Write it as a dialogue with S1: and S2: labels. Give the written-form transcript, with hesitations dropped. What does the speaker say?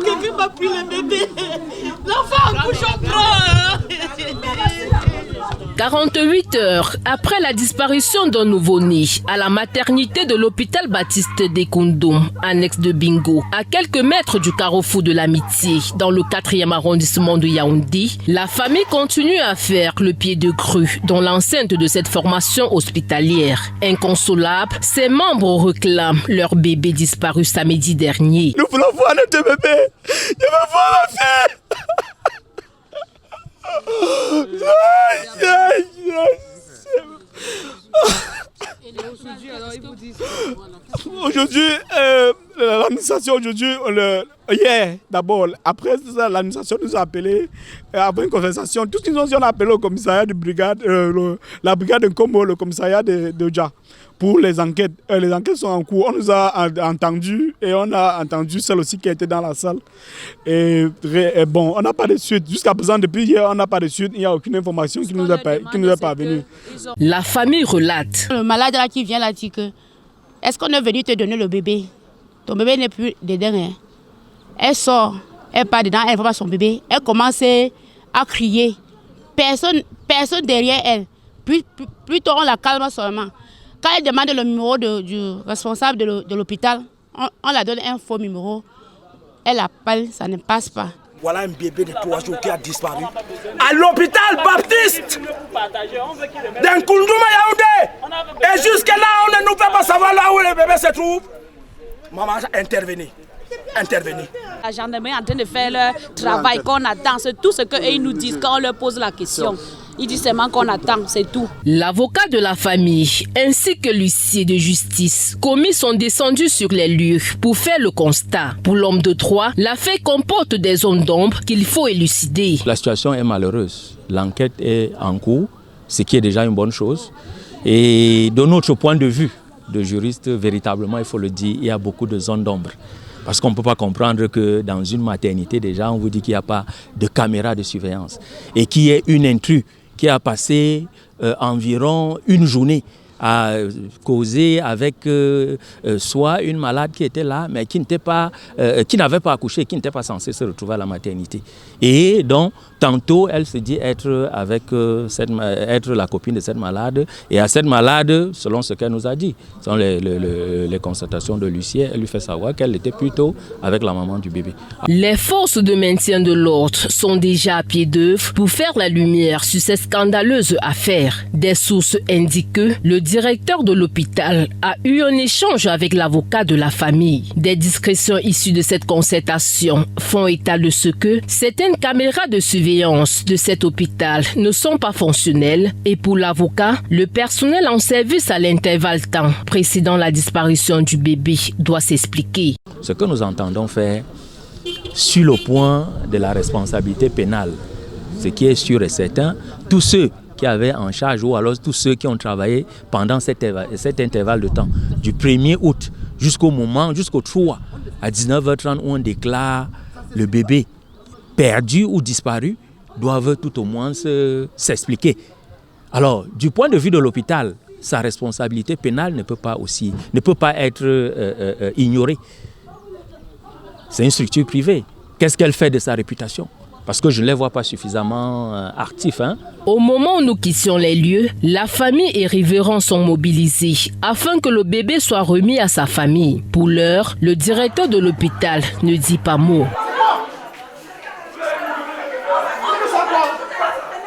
S1: Quelqu'un m'a pris le bébé. L'enfant couche en train.
S2: 48 heures après la disparition d'un nouveau-né à la maternité de l'hôpital Baptiste d'Ekoundom, annexe de Bingo, à quelques mètres du carrefour de l'Amitié, dans le 4e arrondissement de Yaoundé, la famille continue à faire le pied de grue dans l'enceinte de cette formation hospitalière. Inconsolable, ses membres réclament leur bébé disparu samedi dernier.
S3: Nous voulons voir notre bébé. Je veux voir ma fille. Aujourd'hui, l'administration, hier d'abord, après ça, l'administration nous a appelé après une conversation. Tout ce qu'ils ont dit, on a appelé au commissariat de brigade, la brigade de Nkombo, le commissariat de Dja. Pour les enquêtes. Les enquêtes sont en cours. On nous a entendus et on a entendu celle aussi qui était dans la salle. Et bon, on n'a pas de suite. Jusqu'à présent, depuis hier, on n'a pas de suite. Il n'y a aucune information qui nous est parvenue.
S2: La famille relate.
S4: Le malade là qui vient là dit que est-ce qu'on est venu te donner le bébé? Ton bébé n'est plus dedans. Hein? Elle sort, elle part dedans, elle voit son bébé. Elle commence à crier. Personne derrière elle. Plutôt on la calme seulement. Quand elle demande le numéro du responsable de l'hôpital, on la donne un faux numéro. Elle appelle, ça ne passe pas.
S5: Voilà un bébé de 3 jours qui a disparu à l'hôpital Baptiste d'Nkoundom Yaoundé. Et jusque là, on ne nous fait pas savoir là où le bébé se trouve. Maman, intervenez.
S6: La gendarmerie est en train de faire leur travail qu'on attend. C'est tout ce qu'ils nous disent quand on leur pose la question. Ils disent seulement qu'on attend, c'est tout.
S2: L'avocat de la famille ainsi que l'huissier de justice commis sont descendus sur les lieux pour faire le constat. Pour l'homme de Troyes, l'affaire comporte des zones d'ombre qu'il faut élucider.
S7: La situation est malheureuse. L'enquête est en cours, ce qui est déjà une bonne chose. Et de notre point de vue de juriste, véritablement, il faut le dire, il y a beaucoup de zones d'ombre. Parce qu'on ne peut pas comprendre que dans une maternité, déjà, on vous dit qu'il n'y a pas de caméra de surveillance. Et qu'il y ait une intrus qui a passé environ une journée à causer avec soit une malade qui était là, mais qui n'avait pas accouché, qui n'était pas censée se retrouver à la maternité. Et donc, tantôt, elle se dit être la copine de cette malade. Et à cette malade, selon ce qu'elle nous a dit, selon les constatations de l'huissier, elle lui fait savoir qu'elle était plutôt avec la maman du bébé.
S2: Les forces de maintien de l'ordre sont déjà à pied d'œuvre pour faire la lumière sur cette scandaleuse affaire. Des sources indiquent que le directeur de l'hôpital a eu un échange avec l'avocat de la famille. Des discrétions issues de cette concertation font état de ce que certaines caméras de surveillance de cet hôpital ne sont pas fonctionnelles et pour l'avocat, le personnel en service à l'intervalle temps précédant la disparition du bébé doit s'expliquer.
S7: Ce que nous entendons faire sur le point de la responsabilité pénale, ce qui est sûr et certain, tous ceux qui avaient en charge ou alors tous ceux qui ont travaillé pendant cet intervalle de temps, du 1er août jusqu'au 3 à 19h30 où on déclare le bébé perdu ou disparu, doivent tout au moins s'expliquer. Alors, du point de vue de l'hôpital, sa responsabilité pénale ne peut pas être ignorée. C'est une structure privée. Qu'est-ce qu'elle fait de sa réputation ? Parce que je ne les vois pas suffisamment actifs.
S2: Au moment où nous quittions les lieux, la famille et révérends sont mobilisés afin que le bébé soit remis à sa famille. Pour l'heure, le directeur de l'hôpital ne dit pas mot.